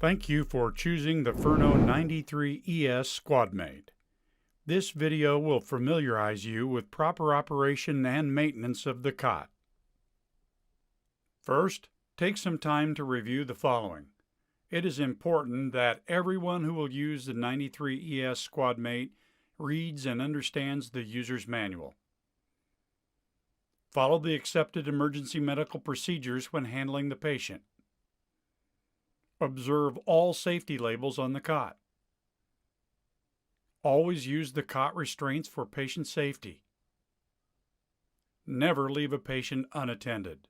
Thank you for choosing the Ferno 93ES SquadMate. This video will familiarize you with proper operation and maintenance of the cot. First, take some time to review the following. It is important that everyone who will use the 93ES SquadMate reads and understands the user's manual. Follow the accepted emergency medical procedures when handling the patient. Observe all safety labels on the cot. Always use the cot restraints for patient safety. Never leave a patient unattended.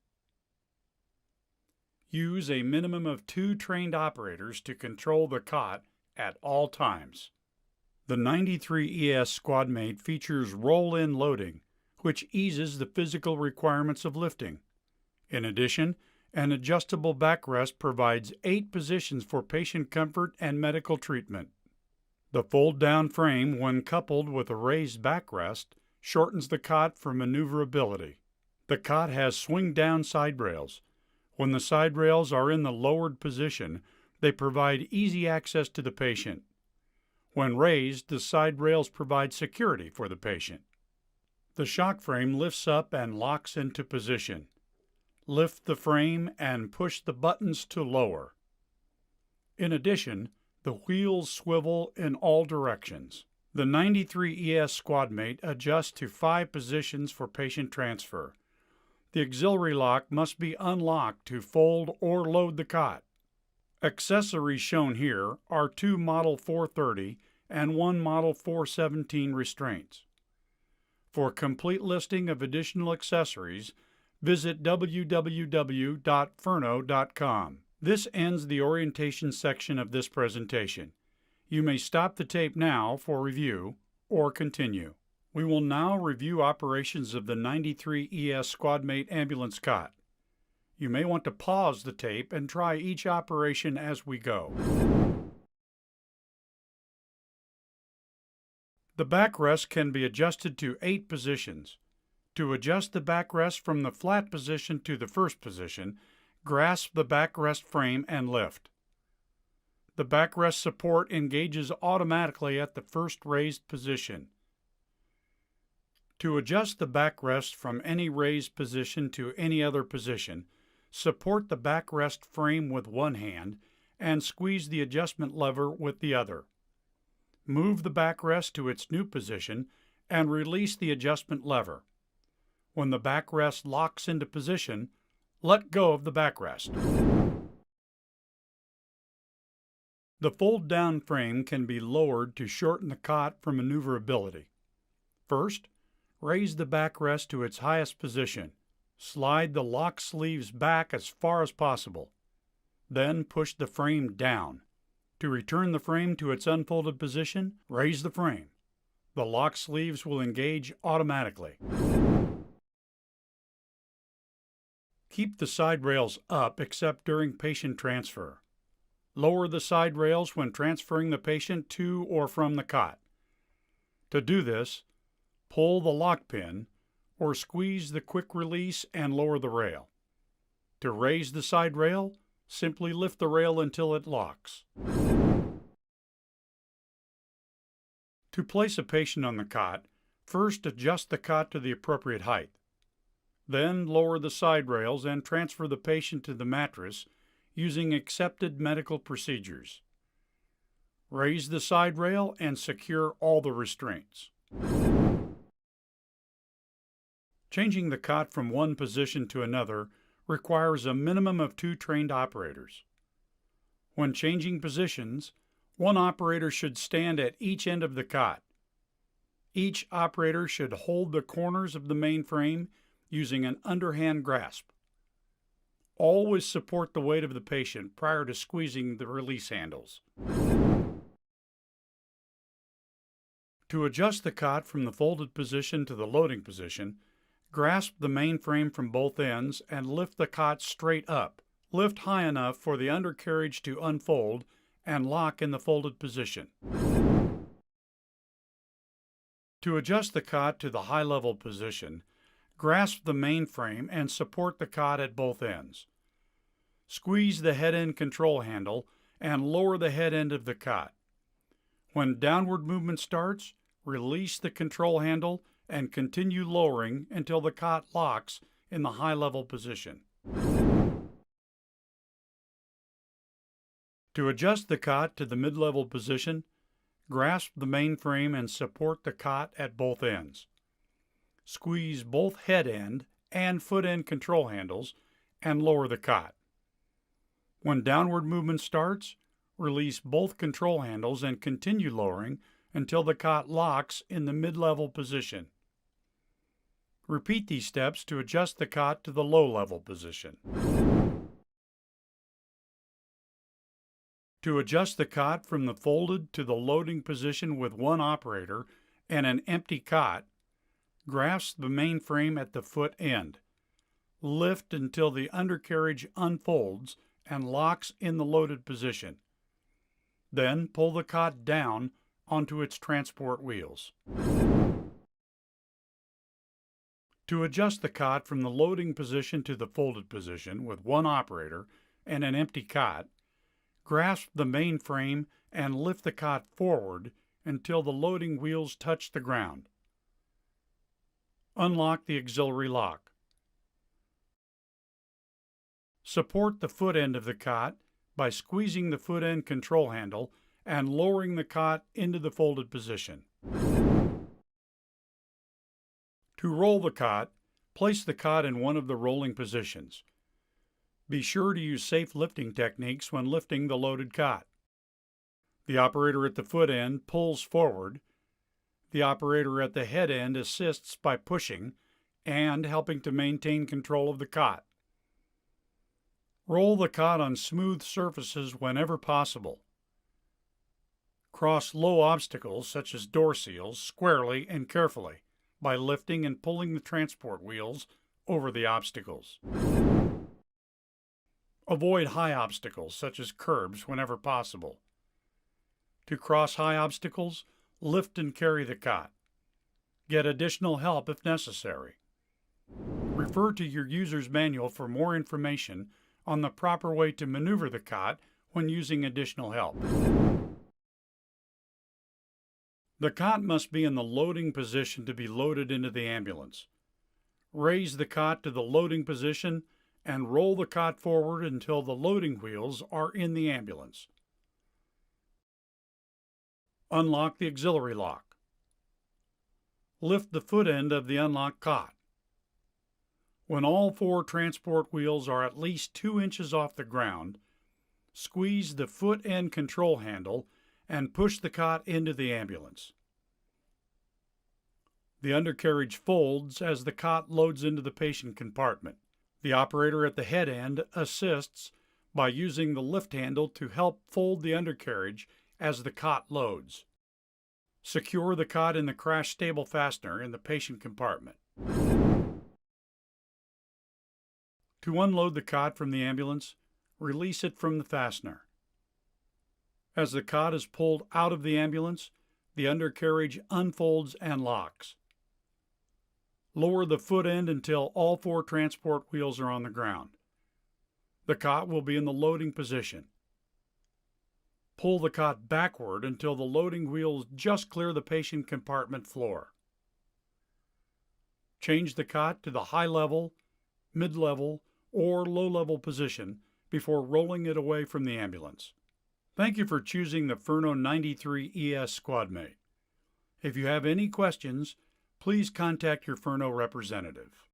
Use a minimum of 2 trained operators to control the cot at all times. The 93ES SquadMate features roll-in loading, which eases the physical requirements of lifting. In addition, an adjustable backrest provides 8 positions for patient comfort and medical treatment. The fold-down frame, when coupled with a raised backrest, shortens the cot for maneuverability. The cot has swing-down side rails. When the side rails are in the lowered position, they provide easy access to the patient. When raised, the side rails provide security for the patient. The shock frame lifts up and locks into position. Lift the frame and push the buttons to lower. In addition, the wheels swivel in all directions. The 93ES SquadMate adjusts to 5 positions for patient transfer. The auxiliary lock must be unlocked to fold or load the cot. Accessories shown here are 2 Model 430 and 1 Model 417 restraints. For complete listing of additional accessories, visit www.ferno.com. This ends the orientation section of this presentation. You may stop the tape now for review or continue. We will now review operations of the 93ES SquadMate ambulance cot. You may want to pause the tape and try each operation as we go. The backrest can be adjusted to 8 positions. To adjust the backrest from the flat position to the first position, grasp the backrest frame and lift. The backrest support engages automatically at the first raised position. To adjust the backrest from any raised position to any other position, support the backrest frame with one hand and squeeze the adjustment lever with the other. Move the backrest to its new position and release the adjustment lever. When the backrest locks into position, let go of the backrest. The fold-down frame can be lowered to shorten the cot for maneuverability. First, raise the backrest to its highest position. Slide the lock sleeves back as far as possible. Then push the frame down. To return the frame to its unfolded position, raise the frame. The lock sleeves will engage automatically. Keep the side rails up except during patient transfer. Lower the side rails when transferring the patient to or from the cot. To do this, pull the lock pin or squeeze the quick release and lower the rail. To raise the side rail, simply lift the rail until it locks. To place a patient on the cot, first adjust the cot to the appropriate height. Then lower the side rails and transfer the patient to the mattress using accepted medical procedures. Raise the side rail and secure all the restraints. Changing the cot from one position to another requires a minimum of 2 trained operators. When changing positions, one operator should stand at each end of the cot. Each operator should hold the corners of the main frame using an underhand grasp. Always support the weight of the patient prior to squeezing the release handles. To adjust the cot from the folded position to the loading position, grasp the main frame from both ends and lift the cot straight up. Lift high enough for the undercarriage to unfold and lock in the folded position. To adjust the cot to the high-level position, grasp the main frame and support the cot at both ends. Squeeze the head-end control handle and lower the head end of the cot. When downward movement starts, release the control handle and continue lowering until the cot locks in the high-level position. To adjust the cot to the mid-level position, grasp the main frame and support the cot at both ends. Squeeze both head end and foot end control handles and lower the cot. When downward movement starts, release both control handles and continue lowering until the cot locks in the mid-level position. Repeat these steps to adjust the cot to the low-level position. To adjust the cot from the folded to the loading position with one operator and an empty cot, grasp the main frame at the foot end. Lift until the undercarriage unfolds and locks in the loaded position. Then pull the cot down onto its transport wheels. To adjust the cot from the loading position to the folded position with one operator and an empty cot, grasp the main frame and lift the cot forward until the loading wheels touch the ground. Unlock the auxiliary lock. Support the foot end of the cot by squeezing the foot end control handle and lowering the cot into the folded position. To roll the cot, place the cot in one of the rolling positions. Be sure to use safe lifting techniques when lifting the loaded cot. The operator at the foot end pulls forward. The operator at the head end assists by pushing and helping to maintain control of the cot. Roll the cot on smooth surfaces whenever possible. Cross low obstacles such as door seals squarely and carefully by lifting and pulling the transport wheels over the obstacles. Avoid high obstacles such as curbs whenever possible. To cross high obstacles, lift and carry the cot. Get additional help if necessary. Refer to your user's manual for more information on the proper way to maneuver the cot when using additional help. The cot must be in the loading position to be loaded into the ambulance. Raise the cot to the loading position and roll the cot forward until the loading wheels are in the ambulance. Unlock the auxiliary lock. Lift the foot end of the unlocked cot. When all four transport wheels are at least 2 inches off the ground, squeeze the foot end control handle and push the cot into the ambulance. The undercarriage folds as the cot loads into the patient compartment. The operator at the head end assists by using the lift handle to help fold the undercarriage as the cot loads. Secure the cot in the crash stable fastener in the patient compartment. To unload the cot from the ambulance, release it from the fastener. As the cot is pulled out of the ambulance, the undercarriage unfolds and locks. Lower the foot end until all four transport wheels are on the ground. The cot will be in the loading position. Pull the cot backward until the loading wheels just clear the patient compartment floor. Change the cot to the high-level, mid-level, or low-level position before rolling it away from the ambulance. Thank you for choosing the Ferno 93 ES SquadMate. If you have any questions, please contact your Ferno representative.